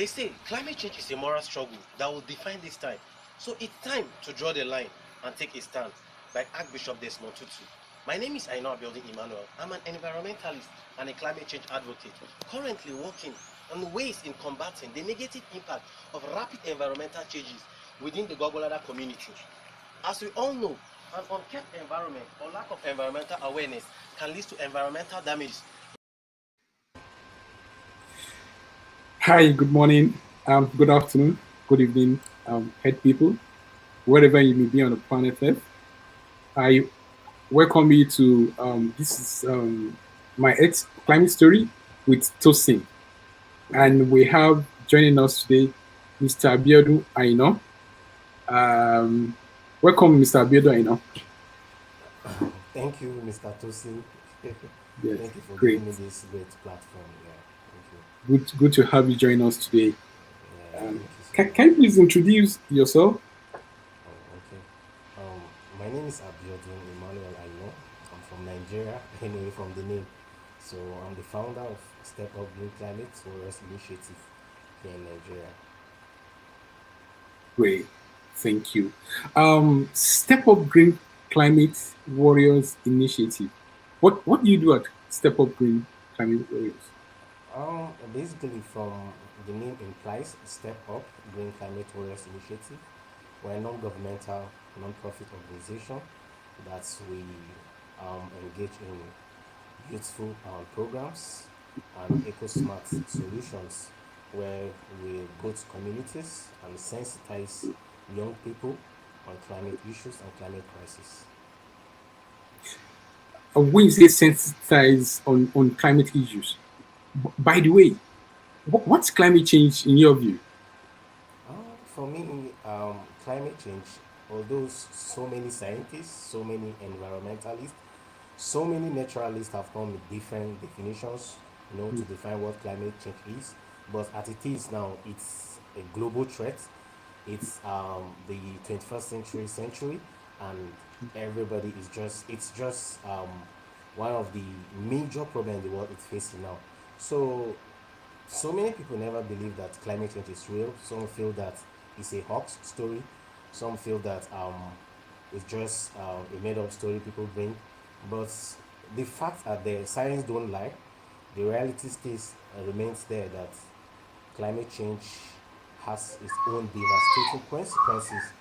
They say climate change is a moral struggle that will define this time. So it's time to draw the line and take a stand by Archbishop Desmond Tutu. My name is Aina Abiodun Emmanuel. I'm an environmentalist and a climate change advocate, currently working on ways in combating the negative impact of rapid environmental changes within the Gogolada community. As we all know, an unkept environment or lack of environmental awareness can lead to environmental damage. Hi, good morning, good afternoon, good evening, head people, wherever you may be on the planet Earth. I welcome you to this is my ex climate story with Tosin, and we have joining us today Mr. Abiodun Aina. Um, Welcome, Mr. Abiodun Aina. Thank you, Mr. Tosin. Yes, Thank you for great, giving me this great platform. Yeah, thank you. good to have you join us today. Yeah, thank you so Can much. you please introduce yourself? Oh, okay. My name is Abiodun Emmanuel Aino. I'm from Nigeria, anyway, from the name. So I'm the founder of Step Up Green Climate Forest Initiative here in Nigeria. Great. Thank you. Step Up Green Climate Warriors Initiative. What do you do at Step Up Green Climate Warriors? Basically, from the name implies, Step Up Green Climate Warriors Initiative. We're a non-governmental, non-profit organization that we engage in youthful programs and eco-smart solutions where we go to communities and sensitize young people on climate issues and climate crisis. When you say sensitize on climate issues, by the way, what's climate change in your view? For me, climate change, although so many scientists, so many environmentalists, so many naturalists have come with different definitions, to define what climate change is. But as it is now, it's a global threat. It's the 21st century, and everybody is it's just one of the major problems the world is facing now. So many people never believe that climate change is real. Some feel that it's a hoax story. Some feel that it's just a made up story people bring. But the facts are there. Science don't lie. The reality stays remains there that climate change has its own devastating consequences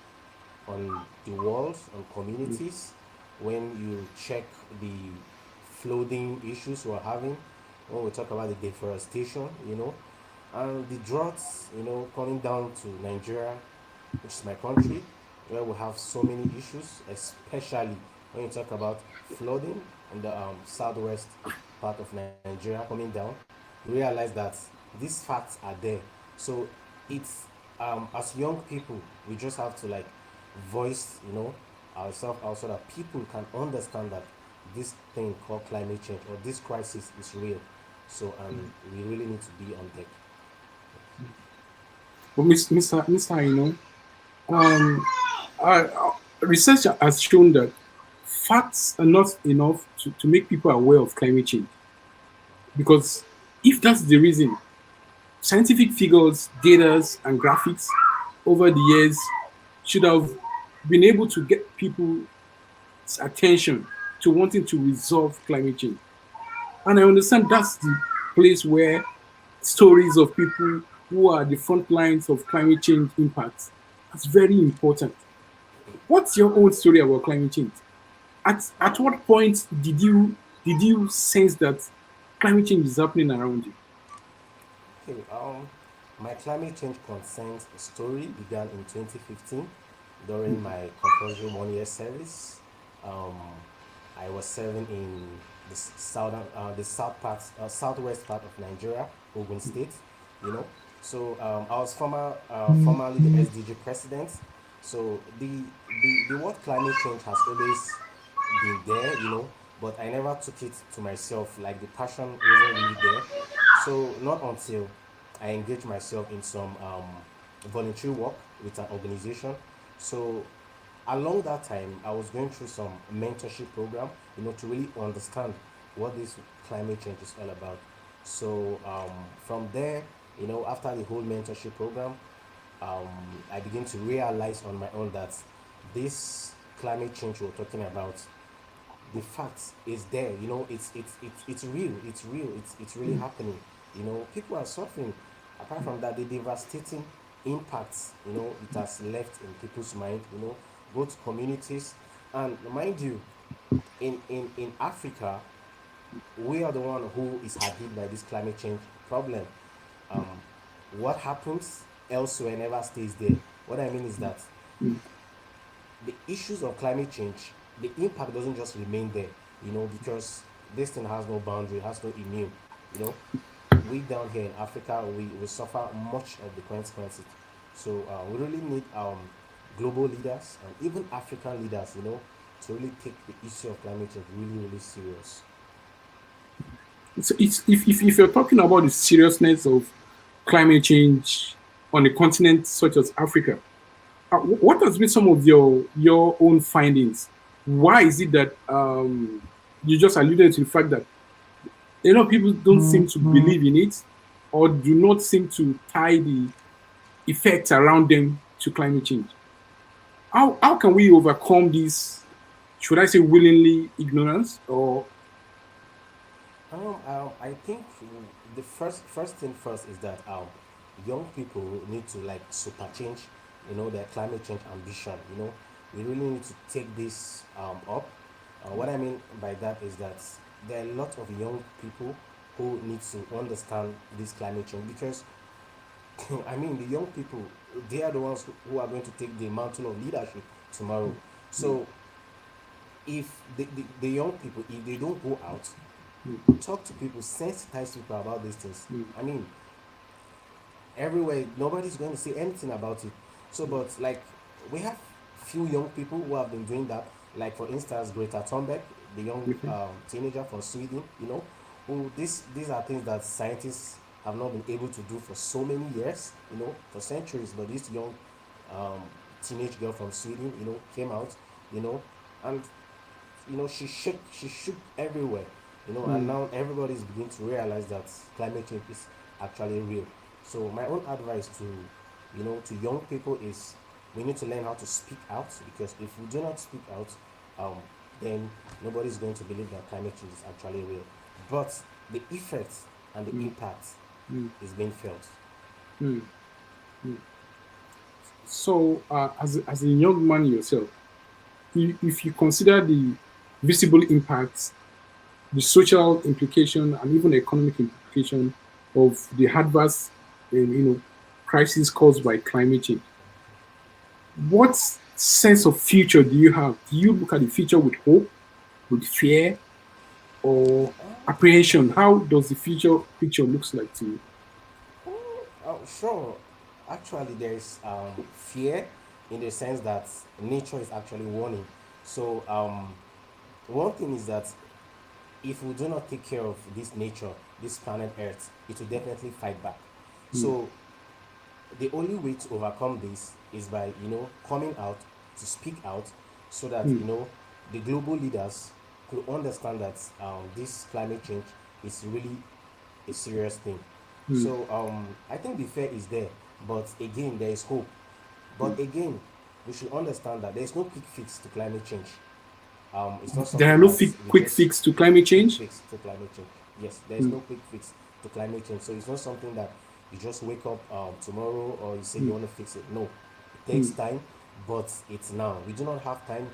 on the world, on communities. When you check the flooding issues we're having, when we talk about the deforestation, and the droughts, coming down to Nigeria, which is my country, where we have so many issues, especially when you talk about flooding in the southwest part of Nigeria coming down, you realize that these facts are there. So it's as young people, we just have to like voice, ourselves out so that people can understand that this thing called climate change or this crisis is real. So we really need to be on deck. Well, Mr. Aina, um, research has shown that facts are not enough to make people aware of climate change. Because if that's the reason, scientific figures, data, and graphics over the years should have been able to get people's attention to wanting to resolve climate change. And I understand that's the place where stories of people who are the front lines of climate change impacts. That's very important. What's your own story about climate change? At what point did you sense that climate change is happening around you? Okay, my climate change concerns story began in 2015 during my compulsory 1 year service. Um, I was serving in the southwest part of Nigeria, Ogun State. You know, so I was formerly the SDG president. So the word climate change has always been there, but I never took it to myself. Like the passion wasn't really there. So not until I engaged myself in some voluntary work with an organization. So along that time, I was going through some mentorship program, to really understand what this climate change is all about. So from there, After the whole mentorship program, um, I begin to realize on my own that this climate change we're talking about, the fact is there. It's real. It's real. It's really happening. People are suffering. Apart from that, the devastating impacts it has left in people's mind. Both communities, and mind you, in Africa, we are the one who is hit by this climate change problem. Um, what happens elsewhere never stays there. What I mean is that the issues of climate change, the impact doesn't just remain there, because this thing has no boundary, has no immune. You know, we down here in Africa, we suffer much of the consequences. So we really need global leaders and even African leaders, to really take the issue of climate change really, really serious. If you're talking about the seriousness of climate change on a continent such as Africa, what has been some of your own findings? Why is it that you just alluded to the fact that people don't seem to believe in it, or do not seem to tie the effects around them to climate change? How can we overcome this? Should I say willingly ignorance, or I think the first thing first is that young people need to like super change, their climate change ambition. We really need to take this up. What I mean by that is that there are a lot of young people who need to understand this climate change because I mean the young people, they are the ones who are going to take the mantle of leadership tomorrow. So if the young people, if they don't go out, talk to people, sensitize people about these things. I mean, everywhere, nobody's going to say anything about it. So, but like, we have few young people who have been doing that. Like, for instance, Greta Thunberg, the young teenager from Sweden, who these are things that scientists have not been able to do for so many years, for centuries. But this young um, teenage girl from Sweden, came out, and she shook everywhere, and now everybody's beginning to realize that climate change is actually real. So my own advice to young people is we need to learn how to speak out, because if we do not speak out, um, then nobody's going to believe that climate change is actually real. But the effects and the impact is being felt. Hmm. So, as a young man yourself, if you consider the visible impacts, the social implication, and even the economic implication of the adverse, crisis caused by climate change, what sense of future do you have? Do you look at the future with hope, with fear, or apprehension? How does the future picture looks like to you? Oh, sure. Actually, there is fear in the sense that nature is actually warning. So, one thing is that if we do not take care of this nature, this planet Earth, it will definitely fight back. So, the only way to overcome this is by coming out to speak out, so that the global leaders could understand that this climate change is really a serious thing. So I think the fear is there, but again there is hope. But again, we should understand that there is no quick fix to climate change. It's not There are something no that we quick just fix to climate quick change. fix to climate change. Yes, there is no quick fix to climate change. So it's not something that you just wake up tomorrow or you say you want to fix it. No, it takes time, but it's now. We do not have time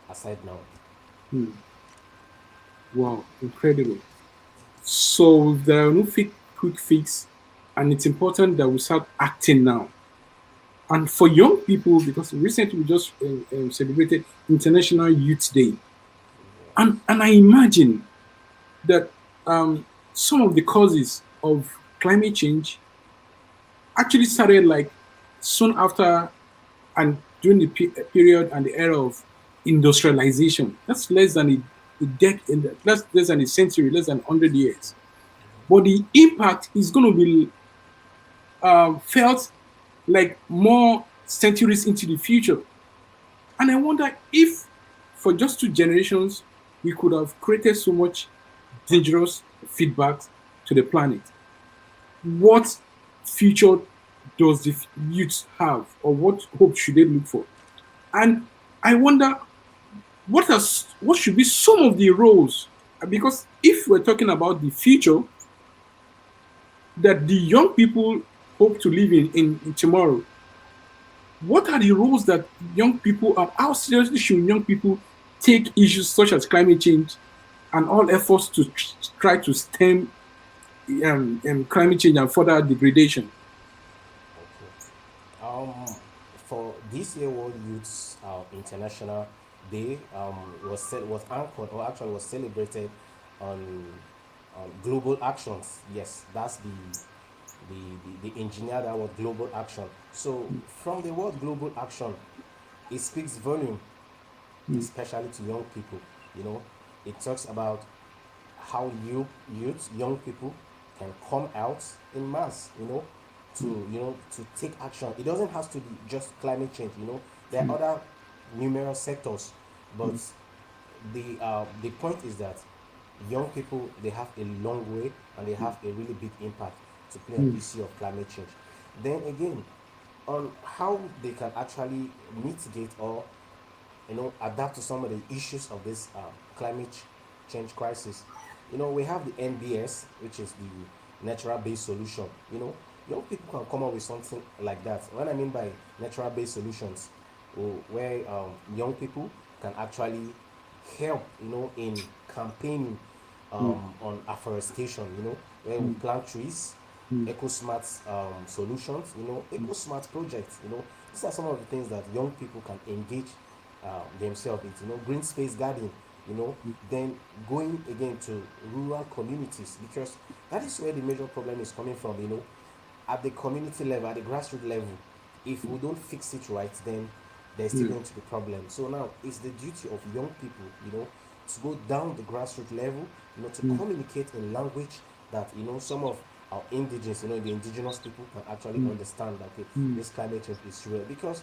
aside now. Wow, incredible. So there are no quick fix, and it's important that we start acting now. And for young people, because recently we just celebrated International Youth Day, and I imagine that some of the causes of climate change actually started like soon after and during the period and the era of industrialization. That's less than a decade, that's less than a century, less than 100 years. But the impact is going to be felt like more centuries into the future. And I wonder if, for just 2 generations, we could have created so much dangerous feedback to the planet. What future does the youth have, or what hope should they look for? And I wonder what should be some of the roles, because if we're talking about the future that the young people hope to live in tomorrow, what are the roles that young people are? How seriously should young people take issues such as climate change and all efforts to try to stem climate change and further degradation? Okay. For this year World Youth International Day, was anchored, or actually was celebrated on global actions. Yes, that's the engineer that was global action. So from the word global action, it speaks volume, Mm, especially to young people. You know, it talks about how young people can come out in mass, to to take action. It doesn't have to be just climate change. There are other numerous sectors, but the point is that young people, they have a long way and they have a really big impact to play on mm, issue of climate change. Then again, on how they can actually mitigate or adapt to some of the issues of this climate change crisis. We have the NBS, which is the natural based solution. Young people can come up with something like that. What I mean by natural based solutions, where young people can actually help, in campaigning mm, on afforestation, where we plant trees, mm, eco-smart solutions, eco-smart projects. These are some of the things that young people can engage themselves into, green space garden, then going again to rural communities, because that is where the major problem is coming from, at the community level, at the grassroots level. If we don't fix it right, then there's still mm, going to be problem. So now it's the duty of young people, to go down the grassroots level, to mm, communicate in language that some of our indigenous, the indigenous people can actually mm, understand that, okay, mm. this climate change is real. Because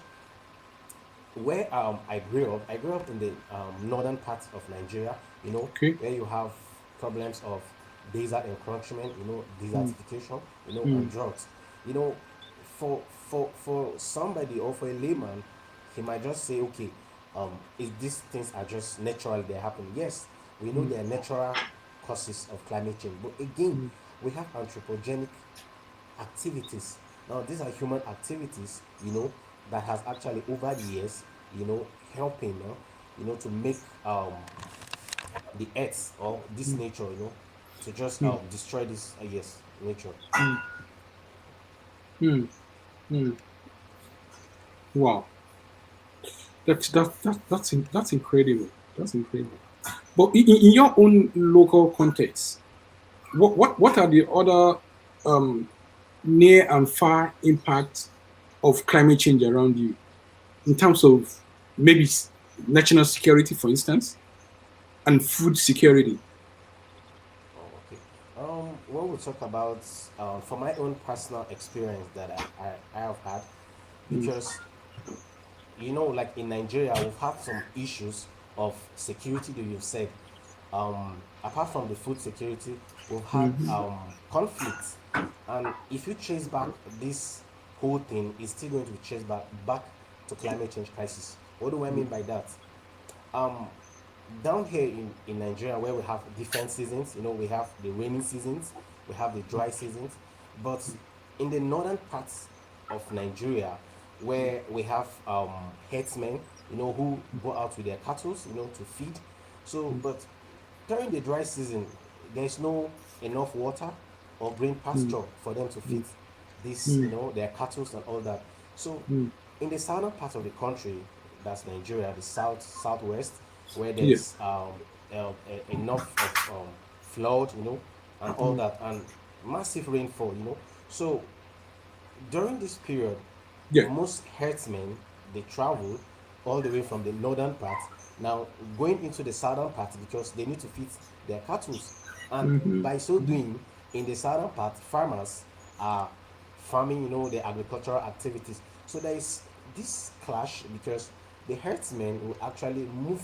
where I grew up in the northern part of Nigeria, Okay. where you have problems of desert encroachment, Mm, desertification, and mm, drought. You know, for somebody or for a layman, he might just say, okay, if these things are just natural, they happen. Yes, we know mm, they are natural causes of climate change, but again, mm, we have anthropogenic activities. Now, these are human activities, that has actually over the years, helping, to make the earth or this mm, nature, to just mm, destroy this, yes, nature. mm, mm. Wow, that's incredible. That's incredible. But in your own local context, what are the other um, near and far impacts of climate change around you in terms of maybe national security, for instance, and food security? Oh, okay. When we talk about, for my own personal experience that I have had, Mm, because like in Nigeria, we've had some issues of security that you've said. Apart from the food security, we've had mhm, conflicts, and if you trace back this whole thing, it's still going to be traced back to climate change crisis. What do I mean by that? Um, Down here in Nigeria, where we have different seasons, we have the rainy seasons, we have the dry seasons, but in the northern parts of Nigeria, where we have herdsmen, who go out with their cattle, to feed. So, but during the dry season, there's no enough water or green mm, pasture for them to feed mm, this, mm, their cattle and all that. So, mm. in the southern part of the country, that's Nigeria, the southwest, where Yeah. there's enough of flood, and all Mm, that, and massive rainfall, So during this period, yeah. most herdsmen, they travel all the way from the northern part, now going into the southern part because they need to feed their cattle. And Mm-hmm. by so doing, in the southern part, farmers are farming, their agricultural activities. So there is this clash because the herdsmen will actually move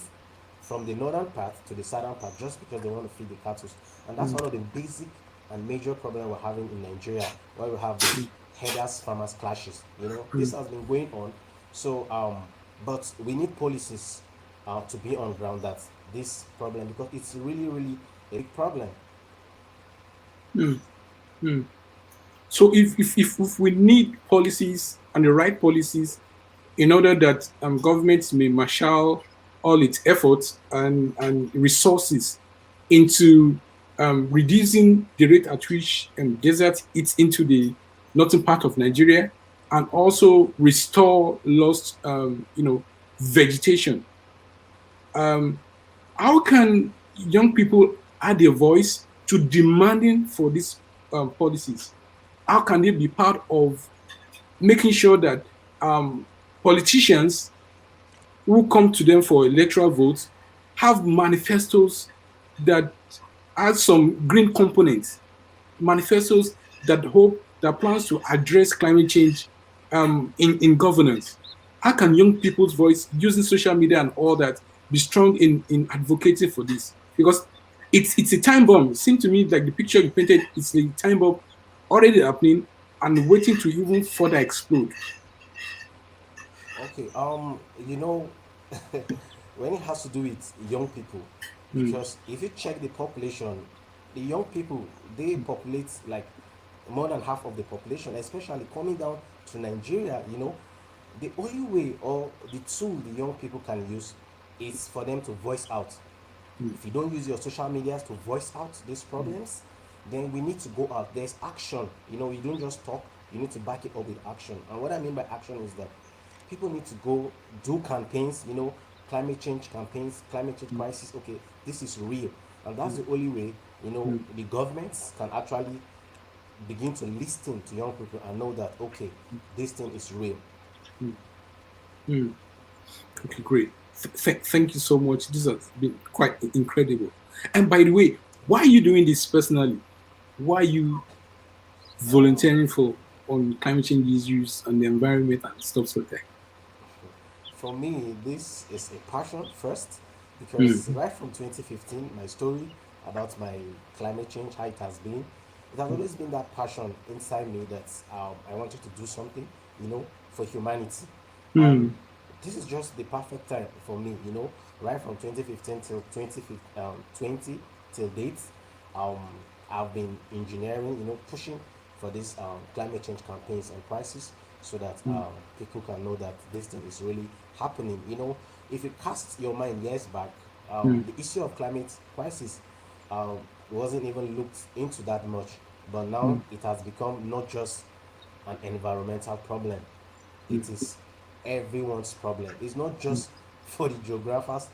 from the northern part to the southern part just because they want to feed the cattle. And that's Mm, one of the basic and major problems we're having in Nigeria, where we have the herders farmers clashes. This mm, has been going on. So but we need policies to be on ground that this problem, because it's really really a big problem. mm, mm. So if we need policies and the right policies in order that governments may marshal all its efforts and resources into reducing the rate at which desert eats into the northern part of Nigeria, and also restore lost, vegetation. Um, how can young people add their voice to demanding for these policies? How can they be part of making sure that politicians who come to them for electoral votes have manifestos that has some green components, manifestos that hope that plans to address climate change in governance? How can young people's voice using social media and all that be strong in advocating for this? Because it's a time bomb. It seems to me like the picture you painted is a time bomb already happening and waiting to even further explode. Okay, you know, when it has to do with young people, Mm, because if you check the population, the young people, they populate like more than half of the population, especially coming down to Nigeria. The only way or the tool the young people can use is for them to voice out. mm, If you don't use your social medias to voice out these mm, problems, then we need to go out. There's action. You don't just talk, you need to back it up with action. And what I mean by action is that people need to go do campaigns, climate change campaigns, climate change mm, crisis. Okay, this is real. And that's mm, the only way, mm, the governments can actually begin to listen to young people and know that, okay, this thing is real. mm, mm. Okay, great. Thank you so much. This has been quite incredible. And by the way, why are you doing this personally? Why are you Um, volunteering for on climate change issues and the environment and stuff like that? For me, this is a passion first, because Mm, right from 2015, my story about my climate change, how it has been, it has always been that passion inside me that I wanted to do something, for humanity. And mm, this is just the perfect time for me, right from 2015 till 20 till date. Um, I've been engineering, pushing for these climate change campaigns and crises, so that mm, people can know that this thing is really happening. If you cast your mind years back, mm, the issue of climate crisis um, wasn't even looked into that much, but now mm, it has become not just an environmental problem, mm, it is everyone's problem. It's not just for the geographers,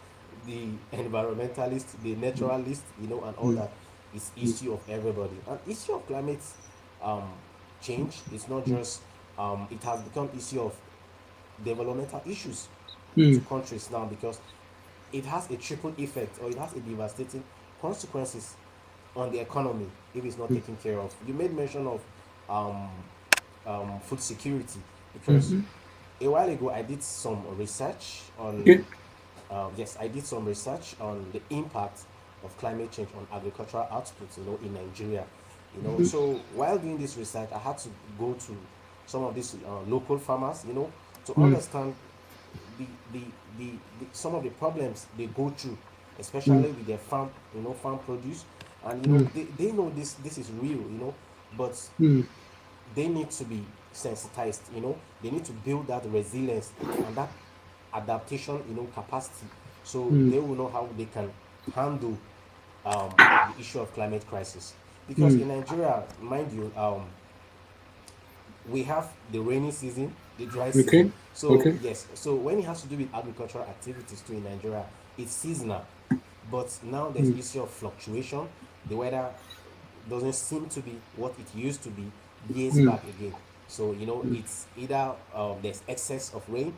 the environmentalists, the mm, naturalists, and all mm, that. It's mm, issue of everybody. And issue of climate um, change is not mm, just it has become issue of developmental issues to mm, countries now, because it has a triple effect, or it has a devastating consequences on the economy if it's not mm, taken care of. You made mention of um, food security, because mhm. a while ago I did some research on Okay. yes, I did some research on the impact of climate change on agricultural output, in Nigeria. Mhm, So while doing this research, I had to go to some of these local farmers, to mm, understand the, the, some of the problems they go through, mm, especially with their farm produce. And mm, they know this is real, but mm, they need to be sensitized. They need to build that resilience and that adaptation, capacity, so mm, they will know how they can handle the issue of climate crisis. Because mm. in Nigeria, mind you, we have the rainy season, the dry season. Okay. So Okay. yes, so when it has to do with agricultural activities too in Nigeria, it's seasonal. But now there's Mm, issue of fluctuation. The weather doesn't seem to be what it used to be years mm, back again. So it's either there's excess of rain,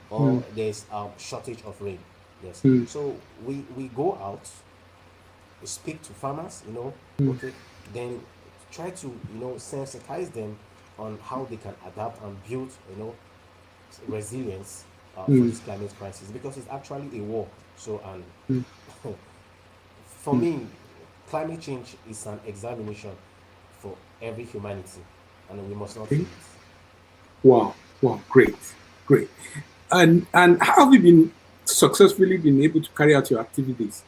or mm, there's shortage of rain. Yes. mm, So we go out, speak to farmers, mm, okay, then try to sensitize them on how they can adapt and build resilience for mm, this climate crisis, because it's actually a war. So, mm, and for mm. me, climate change is an examination for every humanity, and we must not Okay. fail it. Wow, wow, great, great. And how have you been successfully been able to carry out your activities?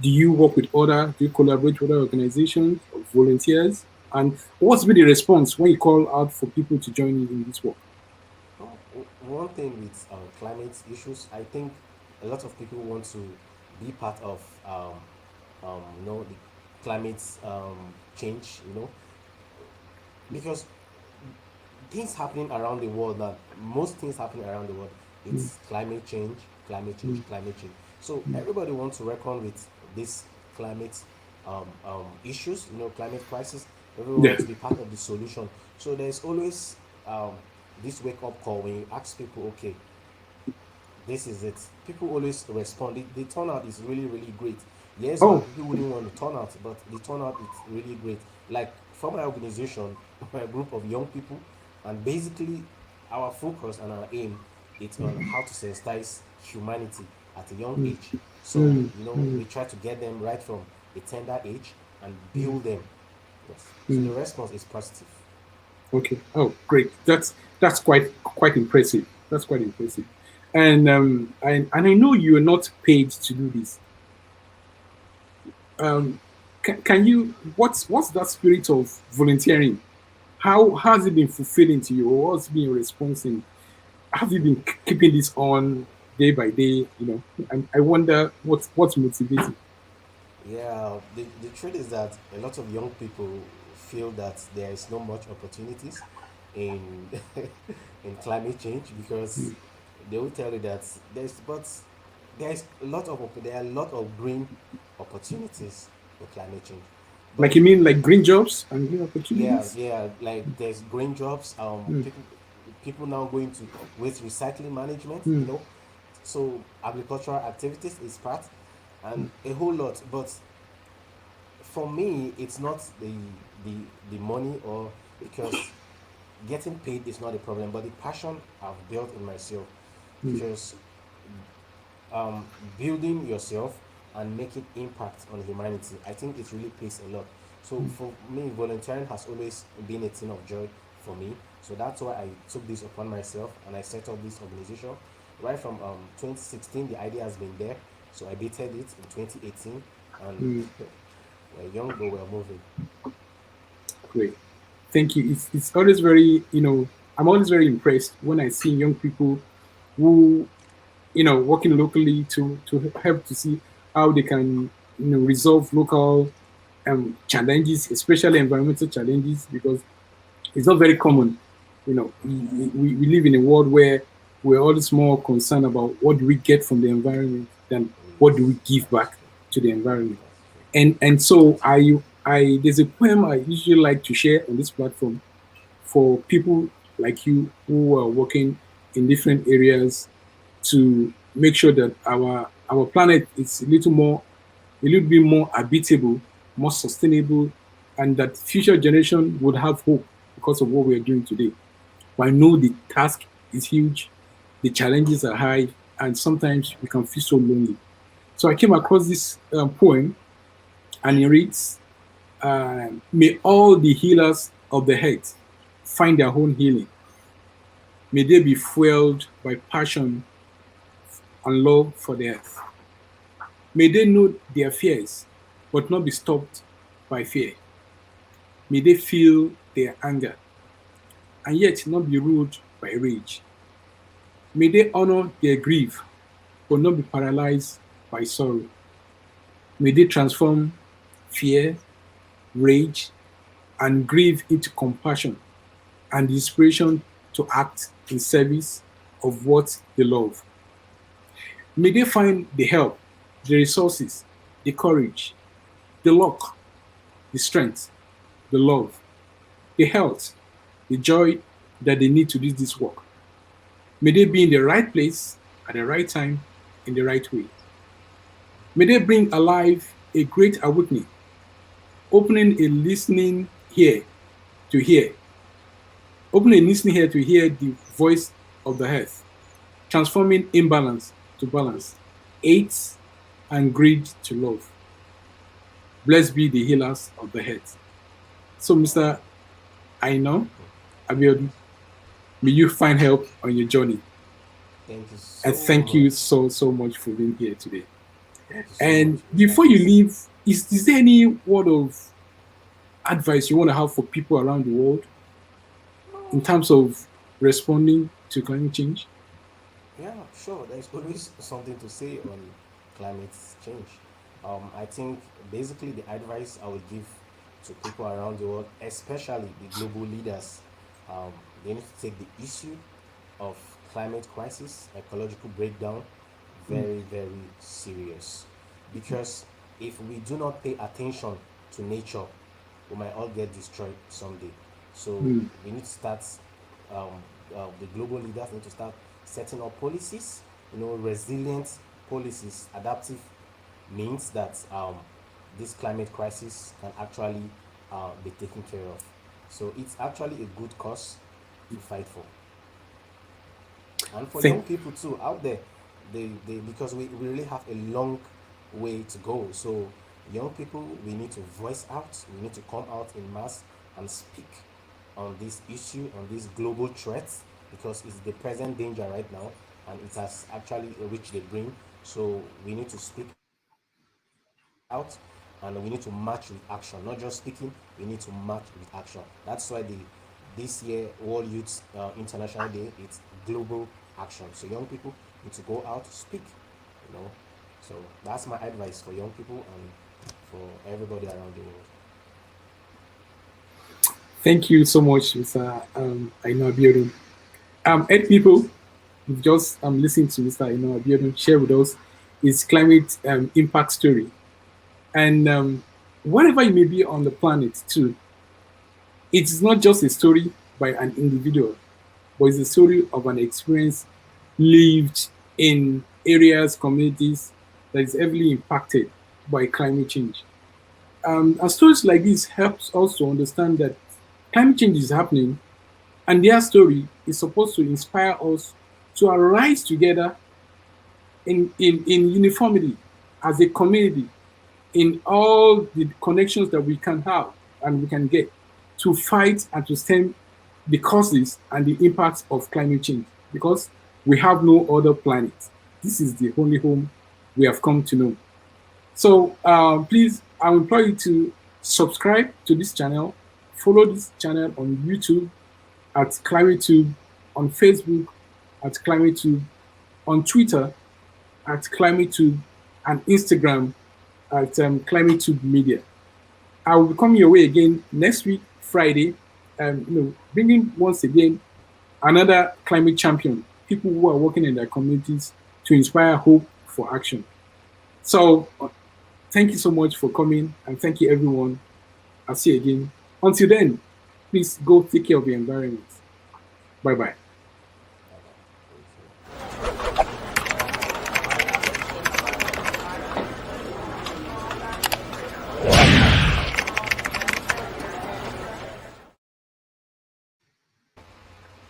Do you work with other? Do you collaborate with other organizations or volunteers? And what's been the response when you call out for people to join you in this work? One thing with climate issues, I think a lot of people want to be part of, the climate change, because things happening around the world now, most things happening around the world, Mm, it's climate change, climate change, mm, climate change. So mm. everybody wants to reckon with this climate issues, climate crisis. Everyone Yeah. wants to be part of the solution. So there's always um, this wake up call when you ask people, okay, this is it. People always respond. The turnout is really, really great. Yes, Oh, people wouldn't want to turn out, but the turnout is really great. Like for my organization, we're a group of young people, and basically our focus and our aim is on how to sensitize humanity at a young mm, age. So mm, mm, we try to get them right from a tender age and mm, build them. Yes. So the mm. response is positive. Okay. Oh, great. That's quite impressive. That's quite impressive. And I know you are not paid to do this. Can you what's that spirit of volunteering? How has it been fulfilling to you, or what's been your response? And have you been keeping this on day by day? And I wonder what's motivating. Yeah, the truth is that a lot of young people feel that there is not much opportunities in in climate change because Mm. they will tell you that there are a lot of green opportunities in climate change, Like but you mean like green jobs and green yeah, opportunities? yeah, like there's green jobs. Mm, People now going to waste recycling management. mm, So agricultural activities is part, mm, and a whole lot. But for me, it's not the the money, or because getting paid is not a problem, but the passion I've built in myself, mm, because building yourself and making impact on humanity, I think it really pays a lot. So mm. for me, volunteering has always been a thing of joy for me. So that's why I took this upon myself and I set up this organization. Right from 2016, the idea has been there. So I dated it in 2018, and Mm. we're young but we're moving. Great. Thank you. It's always very, I'm always very impressed when I see young people who, working locally to help to see how they can, resolve local challenges, especially environmental challenges, because it's not very common. We live in a world where we're always more concerned about what do we get from the environment than what do Yes, we give that's back true. to the environment. That's true. And so I there's a poem I usually like to share on this platform for people like you who are working in different areas to make sure that our planet is a little bit more habitable, more sustainable, and that future generation would have hope because of what we are doing today. But I know the task is huge, the challenges are high, and sometimes we can feel so lonely. So I came across this poem, and it reads, "May all the healers of the heart find their own healing. May they be fueled by passion and love for the earth. May they know their fears, but not be stopped by fear. May they feel their anger, and yet not be ruled by rage. May they honor their grief, but not be paralyzed by sorrow. May they transform fear, rage, and grief into compassion and the inspiration to act in service of what they love. May they find the help, the resources, the courage, the luck, the strength, the love, the health, the joy that they need to do this work. May they be in the right place at the right time in the right way. May they bring alive a great awakening, opening a listening ear to hear, opening a listening ear to hear the voice of the earth, transforming imbalance to balance, hate and greed to love. Blessed be the healers of the head." So, Mr. Aina Abiodun, May you find help on your journey. Thank you And so thank you much. so much for being here today. Thank you so much, And Mr. before you Tosin. leave, is there any word of advice you want to have for people around the world in terms of responding to climate change? Yeah, sure. There's always something to say on climate change. I think basically the advice I would give to people around the world, especially the global leaders, um, they need to take the issue of climate crisis, ecological breakdown, very, very serious. Because if we do not pay attention to nature, we might all get destroyed someday. So Mm. we need to start, um, the global leaders need to start setting up policies, resilient policies, adaptive means that this climate crisis can actually be taken care of. So it's actually a good cause to fight for. And for young Thank, people too out there, they because we really have a long way to go. So young people, we need to voice out, we need to come out in mass and speak on this issue, on this global threat, because it's the present danger right now, and it has actually reached the brink. So we need to speak out, and we need to march with action, not just speaking. We need to march with action. That's why this year World Youth International Day, it's global action. So young people need to go out, speak, you know. So that's my advice for young people and for everybody around the world. thank you so much, Mr. Aina Abiodun. Ed people, you've just listened to Mr. Aina Abiodun share with us his climate impact story. And wherever you may be on the planet, too, it's not just a story by an individual, but it's a story of an experience lived in areas, communities that is heavily impacted by climate change. And stories like this helps us to understand that climate change is happening, and their story is supposed to inspire us to arise together in uniformity as a community in all the connections that we can have and we can get to fight and to stem the causes and the impacts of climate change, because we have no other planet. This is the only home we have come to know. So please, I implore you to subscribe to this channel, follow this channel on YouTube at ClimateTube, on Facebook at ClimateTube, on Twitter at ClimateTube, and Instagram at ClimateTube Media. I will be coming your way again next week, Friday, bringing once again another climate champion, people who are working in their communities to inspire hope for action. So, thank you so much for coming, and thank you, everyone. I'll see you again. Until then, please go take care of your environment. Bye bye.